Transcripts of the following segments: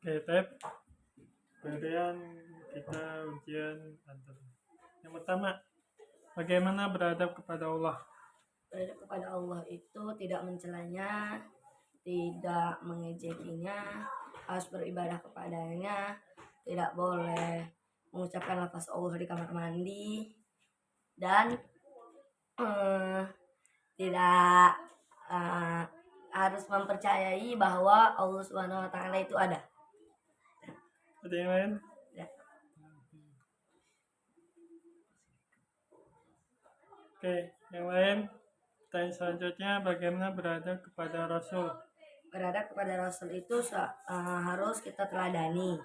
Oke, Ted. Kemudian kita ujian antara. Yang pertama, bagaimana beradab kepada Allah? Beradab kepada Allah itu tidak mencelanya, tidak mengejekinya, harus beribadah kepadanya, tidak boleh mengucapkan lafaz Allah di kamar mandi, dan tidak harus mempercayai bahwa Allah Subhanahu wa Ta'ala itu ada. Ada yang lain? Ya. Oke, yang lain. Pertanyaan selanjutnya, bagaimana beradab kepada Rasul? Beradab kepada Rasul itu harus kita teladani,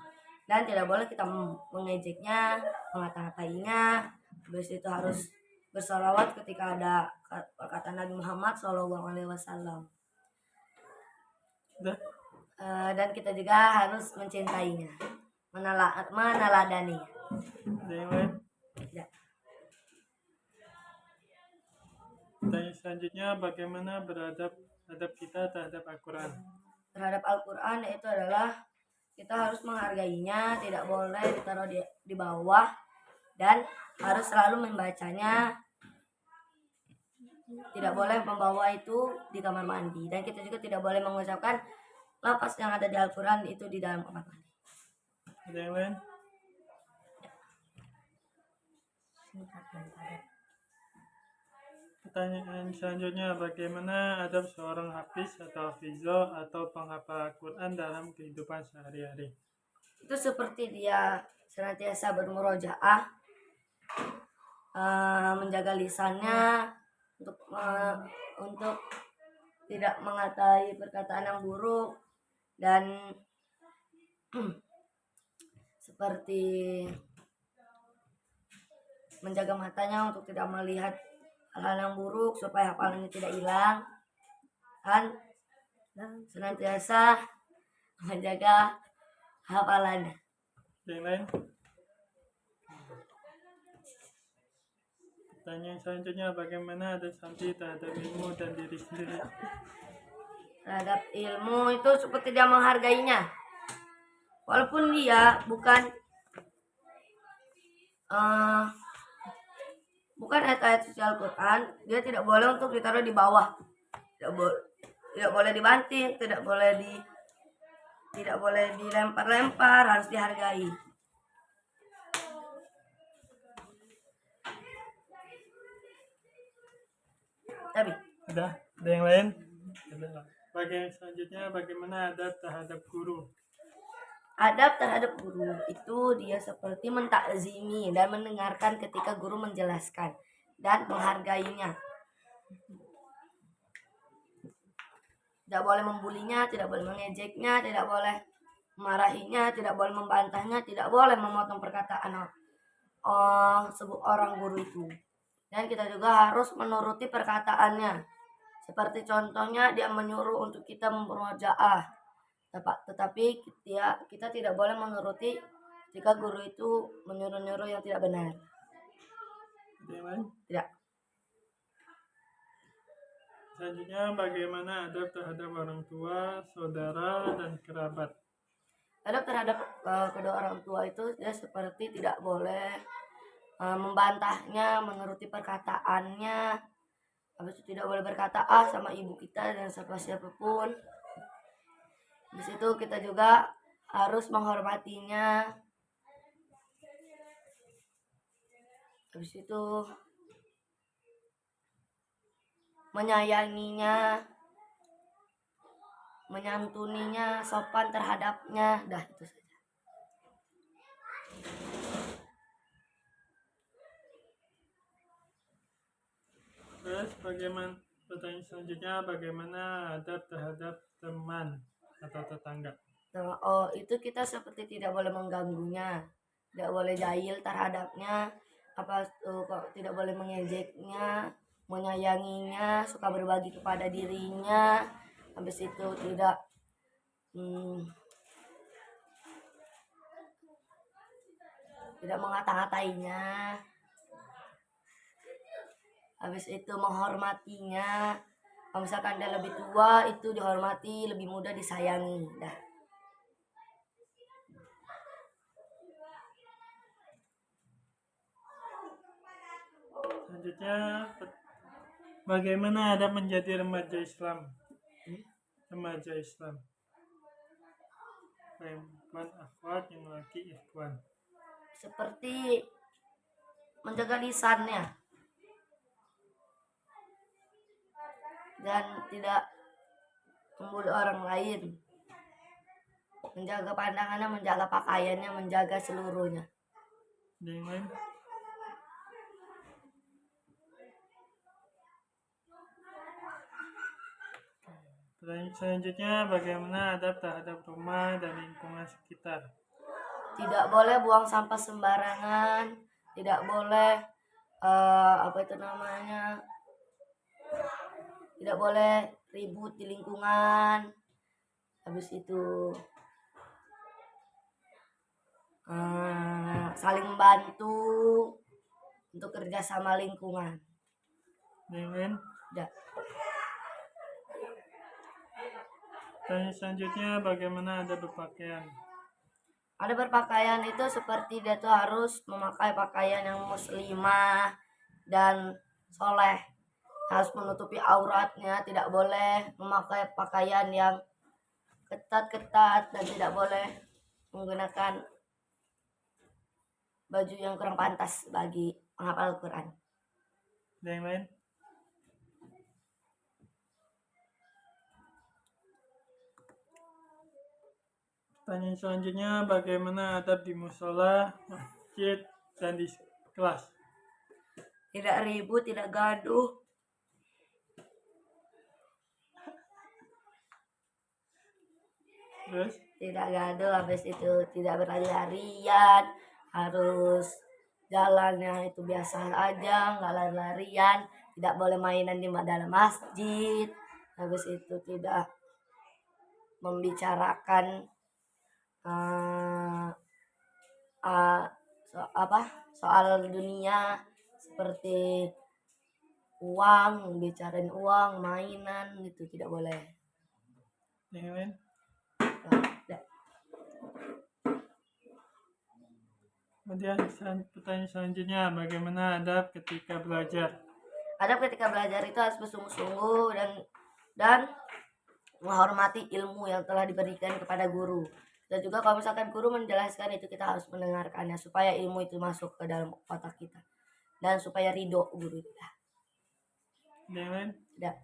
dan tidak boleh kita mengejeknya, mengata-ngatainya. Habis itu harus bersalawat ketika ada perkataan Nabi Muhammad SAW. Dan kita juga harus mencintainya, meneladaninya. Ada yang lain? Ya. Pertanyaan selanjutnya, bagaimana beradab kita terhadap Al-Quran? Terhadap Al-Quran itu adalah kita harus menghargainya, tidak boleh ditaruh di bawah, dan harus selalu membacanya. Tidak boleh membawa itu di kamar mandi, dan kita juga tidak boleh mengucapkan lafaz yang ada di Al-Quran itu di dalam kamar mandi. Ada yang lain? Pertanyaan selanjutnya, bagaimana adab seorang hafiz atau hafizo atau penghafal Al-Quran dalam kehidupan sehari-hari? Itu seperti dia senantiasa bermurojaah, menjaga lisannya untuk tidak mengatai perkataan yang buruk, dan seperti menjaga matanya untuk tidak melihat hal-hal yang buruk supaya hafalannya tidak hilang, dan senantiasa menjaga hafalannya. Yang lain? Pertanyaan selanjutnya, bagaimana adab santri terhadap ilmu dan diri sendiri? Terhadap ilmu itu seperti dia menghargainya, walaupun dia bukan ayat-ayat suci Al-Quran, dia tidak boleh untuk ditaruh di bawah, tidak boleh dibanting, tidak boleh dilempar-lempar, harus dihargai. Tapi Ada yang lain? Bagaimana selanjutnya, bagaimana adab terhadap guru? adab terhadap guru itu dia seperti mentakzimi dan mendengarkan ketika guru menjelaskan dan menghargainya. Tidak boleh membulinya, tidak boleh mengejeknya, tidak boleh memarahinya, tidak boleh membantahnya, tidak boleh memotong perkataan orang guru itu. Dan kita juga harus menuruti perkataannya. Seperti contohnya dia menyuruh untuk kita memurojaah, tetapi kita tidak boleh menuruti jika guru itu menyuruh-nyuruh yang tidak benar. Tidak. Selanjutnya, bagaimana adab terhadap orang tua, saudara, dan kerabat? Adab terhadap kedua orang tua itu dia seperti tidak boleh membantahnya, menuruti perkataannya. Habis itu tidak boleh berkata sama ibu kita dan siapapun. Di situ kita juga harus menghormatinya. Habis itu menyayanginya, menyantuninya, sopan terhadapnya. Dah, itu saja. Terus pertanyaan selanjutnya, bagaimana adab terhadap teman atau tetangga? Itu kita seperti tidak boleh mengganggunya, tidak boleh jahil terhadapnya, tidak boleh mengejeknya, menyayanginya, suka berbagi kepada dirinya. Habis itu tidak mengata-ngatainya. Habis itu menghormatinya. Kalau misalkan dia lebih tua, itu dihormati, lebih muda disayangi. Dah. Selanjutnya, bagaimana adab menjadi remaja Islam? Remaja Islam. Perempuan akhwat, yang laki ikhwan. Seperti menjaga lisannya dan tidak membunuh orang lain, menjaga pandangannya, menjaga pakaiannya, menjaga seluruhnya. Ada yang lain? Pertanyaan selanjutnya, bagaimana adab terhadap rumah dan lingkungan sekitar? Tidak boleh buang sampah sembarangan, tidak boleh tidak boleh ribut di lingkungan. Habis itu saling membantu untuk kerjasama lingkungan. Ada yang lain? Tidak. Pertanyaan selanjutnya, bagaimana adab berpakaian? Ada berpakaian itu seperti dia tuh harus memakai pakaian yang muslimah dan soleh, harus menutupi auratnya, tidak boleh memakai pakaian yang ketat-ketat dan tidak boleh menggunakan baju yang kurang pantas bagi menghafal Al-Quran. Ada yang lain? Pertanyaan selanjutnya, bagaimana adab di musola, masjid, dan di kelas? Tidak ribut, tidak gaduh, Terus? tidak gaduh. Habis itu tidak berlari-larian, harus jalannya itu biasa aja, nggak lari-larian, tidak boleh mainan di dalam masjid. Habis itu tidak membicarakan soal dunia seperti uang, bicarain uang, mainan, itu tidak boleh. Yang lain? Tidak. Kemudian pertanyaan selanjutnya, bagaimana adab ketika belajar? Adab ketika belajar itu harus bersungguh-sungguh dan menghormati ilmu yang telah diberikan kepada guru. Dan juga kalau misalkan guru menjelaskan itu, kita harus mendengarkannya supaya ilmu itu masuk ke dalam otak kita dan supaya ridho guru kita. Ada yang lain? Tidak.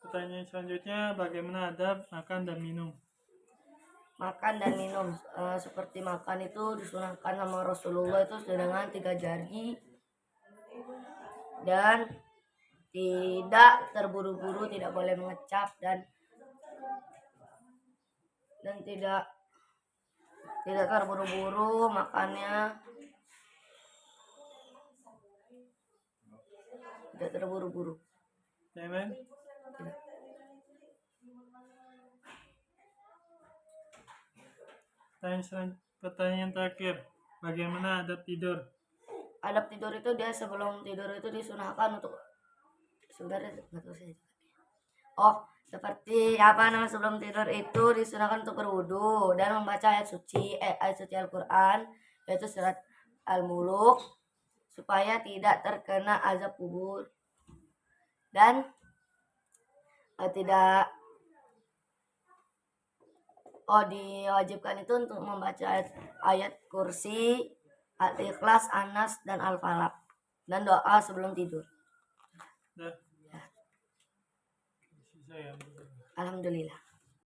Pertanyaan selanjutnya, bagaimana adab makan dan minum? Makan dan minum, seperti makan itu disunahkan sama Rasulullah itu dengan 3 jari dan tidak terburu-buru, tidak boleh mengecap dan tidak terburu-buru makannya, tidak terburu-buru. Yang lain? Pertanyaan terakhir, bagaimana adab tidur? Adab tidur itu dia sebelum tidur itu disunahkan untuk sebenarnya nggak tahu saya. Seperti sebelum tidur itu disunahkan untuk berwudu dan membaca ayat suci Al-Quran, yaitu surat Al-Muluk, supaya tidak terkena azab kubur dan diwajibkan itu untuk membaca ayat kursi, Al-Ikhlas, Anas, dan Al-Falaq, dan doa sebelum tidur. Dah. Selesai ya. Alhamdulillah.